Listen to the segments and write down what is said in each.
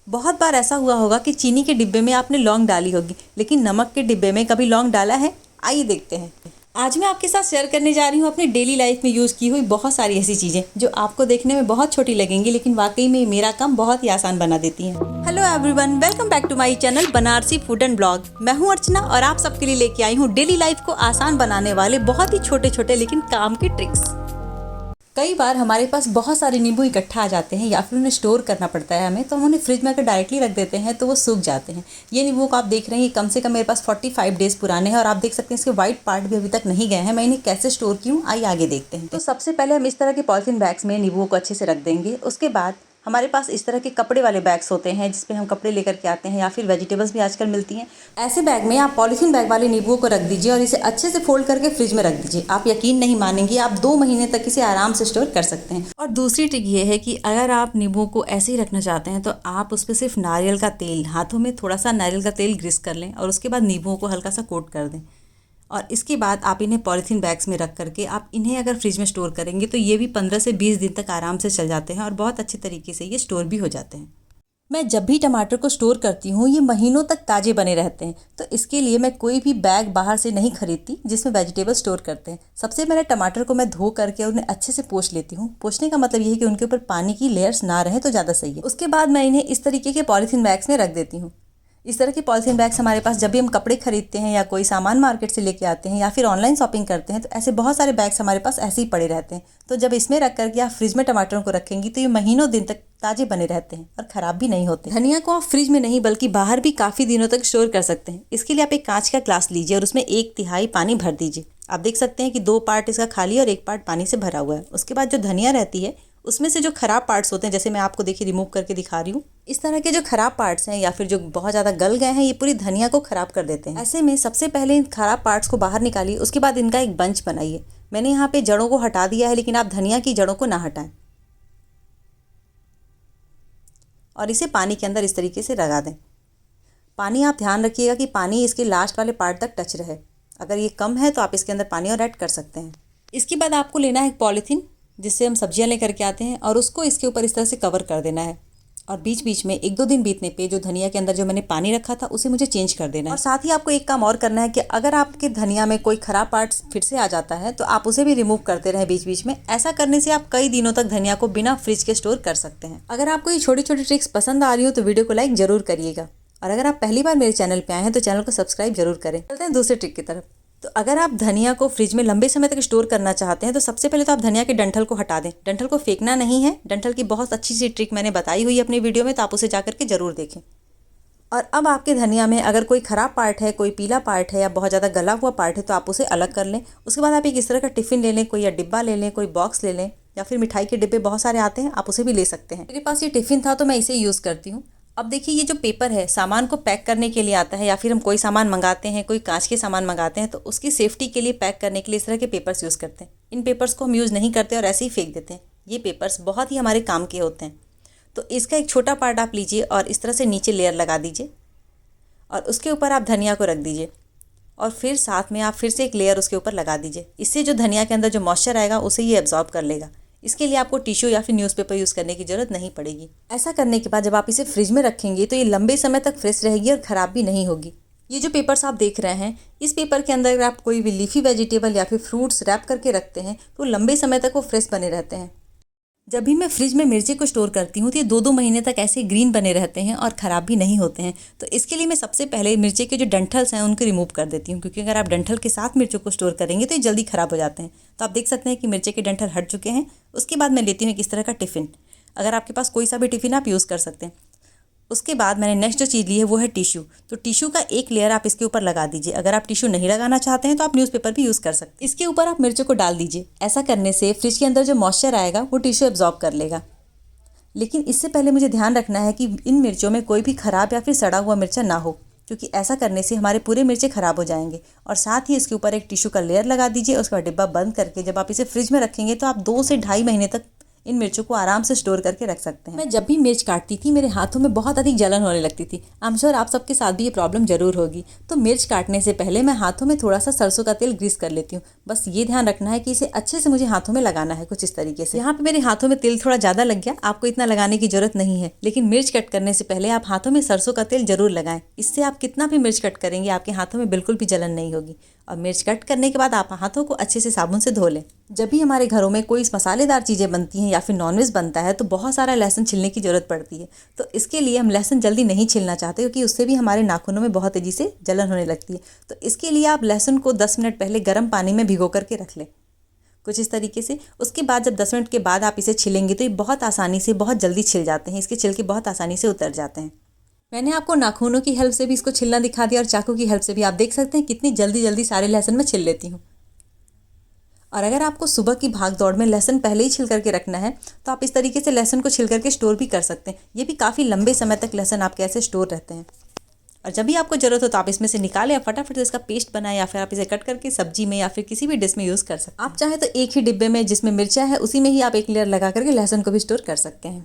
बहुत बार ऐसा हुआ होगा कि चीनी के डिब्बे में आपने लौंग डाली होगी, लेकिन नमक के डिब्बे में कभी लौंग डाला है? आइए देखते हैं। आज मैं आपके साथ शेयर करने जा रही हूँ अपनी डेली लाइफ में यूज़ की हुई बहुत सारी ऐसी चीज़ें जो आपको देखने में बहुत छोटी लगेंगी, लेकिन वाकई में मेरा काम बहुत ही आसान बना देती हैं। Hello everyone, welcome back to my channel Banarasi food and blog. मैं हूँ अर्चना और आप सबके लिए लेके आई हूँ डेली लाइफ को आसान बनाने वाले बहुत ही छोटे छोटे लेकिन काम के ट्रिक्स। कई बार हमारे पास बहुत सारे नींबू इकट्ठा आ जाते हैं या फिर उन्हें स्टोर करना पड़ता है हमें, तो हम उन्हें फ्रिज में अगर डायरेक्टली रख देते हैं तो वो सूख जाते हैं। ये नींबू को आप देख रहे हैं, कम से कम मेरे पास 45 डेज़ पुराने हैं और आप देख सकते हैं इसके वाइट पार्ट भी अभी तक नहीं गए हैं। मैं इन्हें कैसे स्टोर की हूँ आइए आगे देखते हैं। तो सबसे पहले हम इस तरह के पॉलीथीन बैग्स में नींबुओं को अच्छे से रख देंगे। उसके बाद हमारे पास इस तरह के कपड़े वाले बैग्स होते हैं जिसमें हम कपड़े लेकर के आते हैं या फिर वेजिटेबल्स भी आजकल मिलती हैं। ऐसे बैग में आप पॉलीथीन बैग वाले नींबुओं को रख दीजिए और इसे अच्छे से फोल्ड करके फ्रिज में रख दीजिए। आप यकीन नहीं मानेंगे, आप 2 महीने तक इसे आराम से स्टोर कर सकते हैं। और दूसरी ट्रिक ये है कि अगर आप नींबुओं को ऐसे ही रखना चाहते हैं तो आप उस पर सिर्फ नारियल का तेल, हाथों में थोड़ा सा नारियल का तेल ग्रीस कर लें और उसके बाद नींबुओं को हल्का सा कोट कर दें। और इसके बाद आप इन्हें पॉलीथीन बैग्स में रख करके आप इन्हें अगर फ्रिज में स्टोर करेंगे तो ये भी 15 से 20 दिन तक आराम से चल जाते हैं और बहुत अच्छे तरीके से ये स्टोर भी हो जाते हैं। मैं जब भी टमाटर को स्टोर करती हूँ ये महीनों तक ताज़े बने रहते हैं, तो इसके लिए मैं कोई भी बैग बाहर से नहीं खरीदती जिसमें वेजिटेबल स्टोर करते हैं। सबसे पहले टमाटर को मैं धो करके उन्हें अच्छे से पोंछ लेती हूँ। पोंछने का मतलब ये है कि उनके ऊपर पानी की लेयर्स ना रहे तो ज़्यादा सही है। उसके बाद मैं इन्हें इस तरीके के पॉलीथीन बैग्स में रख देती हूँ। इस तरह के पॉलीथीन बैग्स हमारे पास जब भी हम कपड़े खरीदते हैं या कोई सामान मार्केट से लेके आते हैं या फिर ऑनलाइन शॉपिंग करते हैं तो ऐसे बहुत सारे बैग्स हमारे पास ऐसे ही पड़े रहते हैं। तो जब इसमें रख करके आप फ्रिज में टमाटरों को रखेंगी तो ये महीनों दिन तक ताज़े बने रहते हैं और ख़राब भी नहीं होते। धनिया को आप फ्रिज में नहीं बल्कि बाहर भी काफ़ी दिनों तक स्टोर कर सकते हैं। इसके लिए आप एक कांच का ग्लास लीजिए और उसमें 1/3 पानी भर दीजिए। आप देख सकते हैं कि 2 पार्ट इसका खाली और 1 पार्ट पानी से भरा हुआ है। उसके बाद जो धनिया रहती है उसमें से जो खराब पार्ट्स होते हैं, जैसे मैं आपको देखिए रिमूव करके दिखा रही हूँ, इस तरह के जो खराब पार्ट्स हैं या फिर जो बहुत ज़्यादा गल गए हैं ये पूरी धनिया को खराब कर देते हैं। ऐसे में सबसे पहले इन खराब पार्ट्स को बाहर निकालिए। उसके बाद इनका एक बंच बनाइए। मैंने यहाँ पे जड़ों को हटा दिया है, लेकिन आप धनिया की जड़ों को ना हटाएं और इसे पानी के अंदर इस तरीके से लगा दें। पानी आप ध्यान रखिएगा कि पानी इसके लास्ट वाले पार्ट तक टच रहे। अगर ये कम है तो आप इसके अंदर पानी और ऐड कर सकते हैं। इसके बाद आपको लेना है एक पॉलीथीन जिससे हम सब्जियां लेकर के आते हैं और उसको इसके ऊपर इस तरह से कवर कर देना है। और बीच बीच में 1-2 दिन बीतने पे जो धनिया के अंदर जो मैंने पानी रखा था उसे मुझे चेंज कर देना है। और साथ ही आपको एक काम और करना है कि अगर आपके धनिया में कोई खराब पार्ट्स फिर से आ जाता है तो आप उसे भी रिमूव करते रहें बीच बीच में। ऐसा करने से आप कई दिनों तक धनिया को बिना फ्रिज के स्टोर कर सकते हैं। अगर आपको ये छोटी छोटी ट्रिक्स पसंद आ रही हो तो वीडियो को लाइक जरूर करिएगा और अगर आप पहली बार मेरे चैनल पर आए हैं तो चैनल को सब्सक्राइब जरूर करें। चलते हैं दूसरे ट्रिक की तरफ। तो अगर आप धनिया को फ्रिज में लंबे समय तक स्टोर करना चाहते हैं तो सबसे पहले तो आप धनिया के डंठल को हटा दें। डंठल को फेंकना नहीं है। डंठल की बहुत अच्छी सी ट्रिक मैंने बताई हुई है अपनी वीडियो में, तो आप उसे जाकर के जरूर देखें। और अब आपके धनिया में अगर कोई ख़राब पार्ट है, कोई पीला पार्ट है या बहुत ज़्यादा गला हुआ पार्ट है तो आप उसे अलग कर लें। उसके बाद आप एक इस तरह का टिफ़िन ले लें, कोई या डिब्बा ले लें, कोई बॉक्स ले लें या फिर मिठाई के डिब्बे बहुत सारे आते हैं, आप उसे भी ले सकते हैं। मेरे पास ये टिफ़िन था तो मैं इसे यूज़ करती हूँ। अब देखिए ये जो पेपर है सामान को पैक करने के लिए आता है या फिर हम कोई सामान मंगाते हैं, कोई कांच के सामान मंगाते हैं तो उसकी सेफ्टी के लिए पैक करने के लिए इस तरह के पेपर्स यूज़ करते हैं। इन पेपर्स को हम यूज़ नहीं करते और ऐसे ही फेंक देते हैं। ये पेपर्स बहुत ही हमारे काम के होते हैं। तो इसका एक छोटा पार्ट आप लीजिए और इस तरह से नीचे लेयर लगा दीजिए और उसके ऊपर आप धनिया को रख दीजिए और फिर साथ में आप फिर से एक लेयर उसके ऊपर लगा दीजिए। इससे जो धनिया के अंदर जो मॉइस्चर आएगा उसे ये एब्जॉर्ब कर लेगा। इसके लिए आपको टिश्यू या फिर न्यूज़पेपर यूज़ करने की ज़रूरत नहीं पड़ेगी। ऐसा करने के बाद जब आप इसे फ्रिज में रखेंगे तो ये लंबे समय तक फ्रेश रहेगी और ख़राब भी नहीं होगी। ये जो पेपर्स आप देख रहे हैं, इस पेपर के अंदर अगर आप कोई भी लीफी वेजिटेबल या फिर फ्रूट्स रैप करके रखते हैं तो लंबे समय तक वो फ्रेश बने रहते हैं। जब भी मैं फ्रिज में मिर्ची को स्टोर करती हूँ तो ये 2-2 महीने तक ऐसे ग्रीन बने रहते हैं और ख़राब भी नहीं होते हैं। तो इसके लिए मैं सबसे पहले मिर्ची के जो डंठल्स हैं उनको रिमूव कर देती हूँ, क्योंकि अगर आप डंठल के साथ मिर्चों को स्टोर करेंगे तो ये जल्दी ख़राब हो जाते हैं। तो आप देख सकते हैं कि मिर्ची के डंठल हट चुके हैं। उसके बाद मैं लेती हूँ इस तरह का टिफ़िन। अगर आपके पास कोई सा भी टिफ़िन आप यूज़ कर सकते हैं। उसके बाद मैंने नेक्स्ट जो चीज़ ली है वो है टिश्यू। तो टिश्यू का एक लेयर आप इसके ऊपर लगा दीजिए। अगर आप टिश्यू नहीं लगाना चाहते हैं तो आप न्यूज़पेपर भी यूज़ कर सकते हैं। इसके ऊपर आप मिर्चों को डाल दीजिए। ऐसा करने से फ्रिज के अंदर जो मॉइस्चर आएगा वो टिश्यू एब्जॉर्ब कर लेगा। लेकिन इससे पहले मुझे ध्यान रखना है कि इन मिर्चों में कोई भी ख़राब या फिर सड़ा हुआ मिर्चा ना हो, क्योंकि ऐसा करने से हमारे पूरे मिर्चे ख़राब हो जाएंगे। और साथ ही इसके ऊपर एक टिश्यू का लेयर लगा दीजिए। उसका डिब्बा बंद करके जब आप इसे फ्रिज में रखेंगे तो आप 2 से 2.5 महीने तक इन मिर्चों को आराम से स्टोर करके रख सकते हैं। मैं जब भी मिर्च काटती थी मेरे हाथों में बहुत अधिक जलन होने लगती थी। आई एम श्योर आप सबके साथ भी ये प्रॉब्लम जरूर होगी। तो मिर्च काटने से पहले मैं हाथों में थोड़ा सा सरसों का तेल ग्रीस कर लेती हूँ। बस ये ध्यान रखना है कि इसे अच्छे से मुझे हाथों में लगाना है, कुछ इस तरीके से। यहाँ पे मेरे हाथों में तेल थोड़ा ज़्यादा लग गया, आपको इतना लगाने की जरूरत नहीं है, लेकिन मिर्च कट करने से पहले आप हाथों में सरसों का तेल जरूर लगाएं। इससे आप कितना भी मिर्च कट करेंगे आपके हाथों में बिल्कुल भी जलन नहीं होगी। और मिर्च कट करने के बाद आप हाथों को अच्छे से साबुन से धो लें। जब भी हमारे घरों में कोई मसालेदार चीज़ें बनती हैं या फिर नॉनवेज बनता है तो बहुत सारा लहसुन छिलने की ज़रूरत पड़ती है। तो इसके लिए हम लहसुन जल्दी नहीं छिलना चाहते क्योंकि उससे भी हमारे नाखूनों में बहुत तेज़ी से जलन होने लगती है। तो इसके लिए आप लहसुन को 10 मिनट पहले गर्म पानी में भिगो करके रख लें, कुछ इस तरीके से। उसके बाद जब 10 मिनट के बाद आप इसे छिलेंगे तो ये बहुत आसानी से, बहुत जल्दी छिल जाते हैं। इसके छिलके बहुत आसानी से उतर जाते हैं। मैंने आपको नाखूनों की हेल्प से भी इसको छिलना दिखा दिया और चाकू की हेल्प से भी। आप देख सकते हैं कितनी जल्दी जल्दी सारे लहसुन मैं छिल लेती हूँ। और अगर आपको सुबह की भाग दौड़ में लहसुन पहले ही छिल करके रखना है तो आप इस तरीके से लहसुन को छिल करके स्टोर भी कर सकते हैं। ये भी काफ़ी लंबे समय तक लहसुन आपके ऐसे स्टोर रहते हैं। और जब भी आपको ज़रूरत हो तो आप इसमें से निकालें या फटाफट से इसका पेस्ट बनाएं, या फिर आप इसे कट करके सब्जी में या फिर किसी भी डिश में यूज़ कर सकते हैं। आप चाहें तो एक ही डिब्बे में जिसमें मिर्चा है उसी में ही आप एक लेयर लगा करके लहसुन को भी स्टोर कर सकते हैं।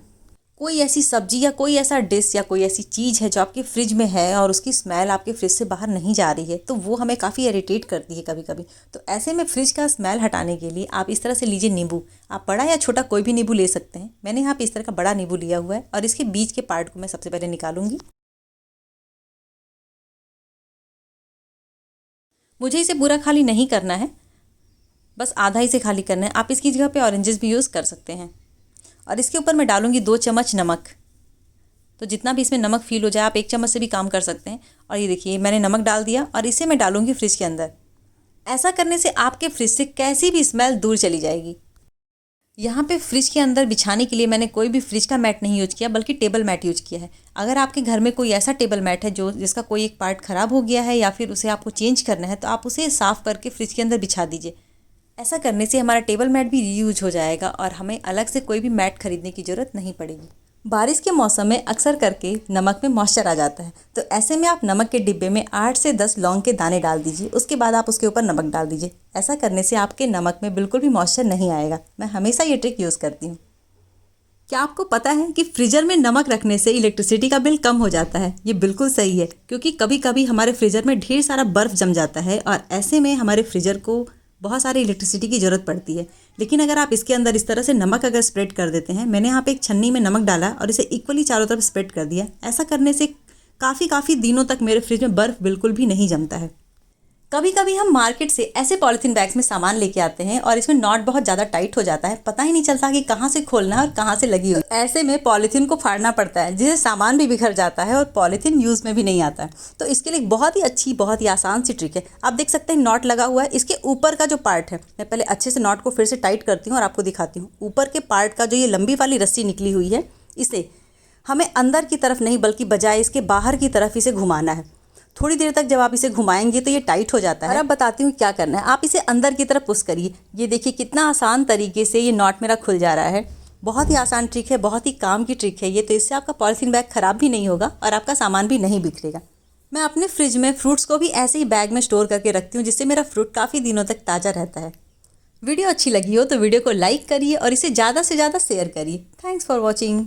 कोई ऐसी सब्जी या कोई ऐसा डिश या कोई ऐसी चीज़ है जो आपके फ्रिज में है और उसकी स्मेल आपके फ्रिज से बाहर नहीं जा रही है, तो वो हमें काफ़ी इरिटेट करती है कभी कभी। तो ऐसे में फ्रिज का स्मेल हटाने के लिए आप इस तरह से लीजिए नींबू। आप बड़ा या छोटा कोई भी नींबू ले सकते हैं। मैंने यहाँ पे इस तरह का बड़ा नींबू लिया हुआ है और इसके बीच के पार्ट को मैं सबसे पहले निकालूंगी। मुझे इसे पूरा खाली नहीं करना है, बस आधा ही से खाली करना है। आप इसकी जगह पे ऑरेंजेस भी यूज़ कर सकते हैं। और इसके ऊपर मैं डालूंगी 2 चम्मच नमक। तो जितना भी इसमें नमक फील हो जाए, आप 1 चम्मच से भी काम कर सकते हैं। और ये देखिए मैंने नमक डाल दिया और इसे मैं डालूंगी फ्रिज के अंदर। ऐसा करने से आपके फ्रिज से कैसी भी स्मेल दूर चली जाएगी। यहाँ पे फ्रिज के अंदर बिछाने के लिए मैंने कोई भी फ्रिज का मैट नहीं यूज किया, बल्कि टेबल मैट यूज किया है। अगर आपके घर में कोई ऐसा टेबल मैट है जिसका कोई एक पार्ट ख़राब हो गया है या फिर उसे आपको चेंज करना है, तो आप उसे साफ़ करके फ्रिज के अंदर बिछा दीजिए। ऐसा करने से हमारा टेबल मैट भी रीयूज हो जाएगा और हमें अलग से कोई भी मैट खरीदने की ज़रूरत नहीं पड़ेगी। बारिश के मौसम में अक्सर करके नमक में मॉइस्चर आ जाता है, तो ऐसे में आप नमक के डिब्बे में 8 से 10 लौंग के दाने डाल दीजिए। उसके बाद आप उसके ऊपर नमक डाल दीजिए। ऐसा करने से आपके नमक में बिल्कुल भी मॉइस्चर नहीं आएगा। मैं हमेशा ये ट्रिक यूज़ करती हूँ। क्या आपको पता है कि फ्रीजर में नमक रखने से इलेक्ट्रिसिटी का बिल कम हो जाता है? ये बिल्कुल सही है, क्योंकि कभी कभी हमारे फ्रीजर में ढेर सारा बर्फ़ जम जाता है और ऐसे में हमारे फ्रीजर को बहुत सारी इलेक्ट्रिसिटी की ज़रूरत पड़ती है। लेकिन अगर आप इसके अंदर इस तरह से नमक अगर स्प्रेड कर देते हैं, मैंने यहाँ पे एक छन्नी में नमक डाला और इसे इक्वली चारों तरफ स्प्रेड कर दिया। ऐसा करने से काफ़ी दिनों तक मेरे फ्रिज में बर्फ़ बिल्कुल भी नहीं जमता है। कभी कभी हम मार्केट से ऐसे पॉलीथीन बैग्स में सामान लेके आते हैं और इसमें नॉट बहुत ज़्यादा टाइट हो जाता है, पता ही नहीं चलता कि कहाँ से खोलना है और कहाँ से लगी हुई। ऐसे में पॉलीथीन को फाड़ना पड़ता है, जिससे सामान भी बिखर जाता है और पॉलीथीन यूज़ में भी नहीं आता है। तो इसके लिए बहुत ही अच्छी, बहुत ही आसान सी ट्रिक है। आप देख सकते हैं नॉट लगा हुआ है। इसके ऊपर का जो पार्ट है, मैं पहले अच्छे से नॉट को फिर से टाइट करती हूँ और आपको दिखाती हूँ। ऊपर के पार्ट का जो ये लंबी वाली रस्सी निकली हुई है, इसे हमें अंदर की तरफ नहीं बल्कि बजाय इसके बाहर की तरफ इसे घुमाना है। थोड़ी देर तक जब आप इसे घुमाएंगे तो ये टाइट हो जाता है। और अब बताती हूँ क्या करना है। आप इसे अंदर की तरफ पुश करिए। ये देखिए कितना आसान तरीके से ये नॉट मेरा खुल जा रहा है। बहुत ही आसान ट्रिक है, बहुत ही काम की ट्रिक है ये। तो इससे आपका पॉलीथीन बैग ख़राब भी नहीं होगा और आपका सामान भी नहीं बिखरेगा। मैं अपने फ्रिज में फ्रूट्स को भी ऐसे ही बैग में स्टोर करके रखती हूँ, जिससे मेरा फ्रूट काफ़ी दिनों तक ताज़ा रहता है। वीडियो अच्छी लगी हो तो वीडियो को लाइक करिए और इसे ज़्यादा से ज़्यादा शेयर करिए। Thanks for watching.